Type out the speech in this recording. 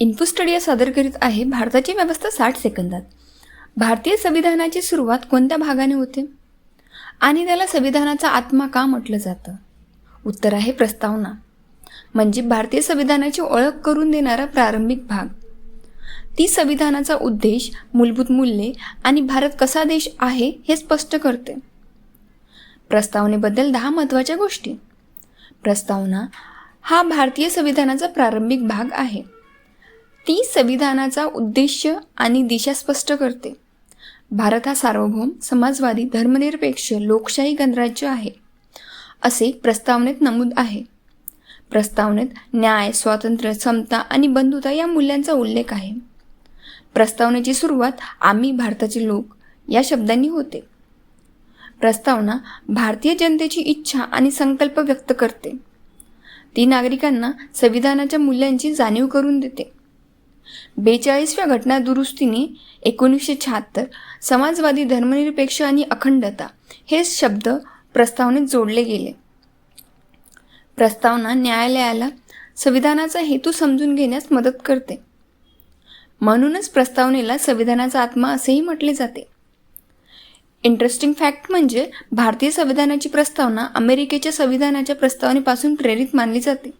Info study सादर करीत आहे भारताची व्यवस्था 60 सेकंदात. भारतीय संविधानाची सुरुवात कोणत्या भागाने होते आणि त्याला संविधानाचा आत्मा का म्हटलं जातं? उत्तर आहे प्रस्तावना, म्हणजे भारतीय संविधानाची ओळख करून देणारा प्रारंभिक भाग. ती संविधानाचा उद्देश, मूलभूत मूल्ये आणि भारत कसा देश आहे हे स्पष्ट करते. प्रस्तावनेबद्दल 10 महत्त्वाच्या गोष्टी. प्रस्तावना हा भारतीय संविधानाचा प्रारंभिक भाग आहे. ती संविधानाचा उद्देश आणि दिशा स्पष्ट करते. भारत हा सार्वभौम, समाजवादी, धर्मनिरपेक्ष, लोकशाही गणराज्य आहे, असे प्रस्तावनेत नमूद आहे. प्रस्तावनेत न्याय, स्वातंत्र्य, समता आणि बंधुता या मूल्यांचा उल्लेख आहे. प्रस्तावनेची सुरुवात आम्ही भारताचे लोक या शब्दांनी होते. प्रस्तावना भारतीय जनतेची इच्छा आणि संकल्प व्यक्त करते. ती नागरिकांना संविधानाच्या मूल्यांची जाणीव करून देते. 42व्या घटना दुरुस्तीने 1976 समाजवादी, धर्मनिरपेक्ष आणि अखंडता हे शब्द प्रस्तावनेत जोडले गेले. प्रस्तावना न्यायालयाला संविधानाचा हेतू समजून घेण्यास मदत करते. म्हणूनच प्रस्तावनेला संविधानाचा आत्मा असेही म्हटले जाते. इंटरेस्टिंग फॅक्ट म्हणजे भारतीय संविधानाची प्रस्तावना अमेरिकेच्या संविधानाच्या प्रस्तावनेपासून प्रेरित मानली जाते.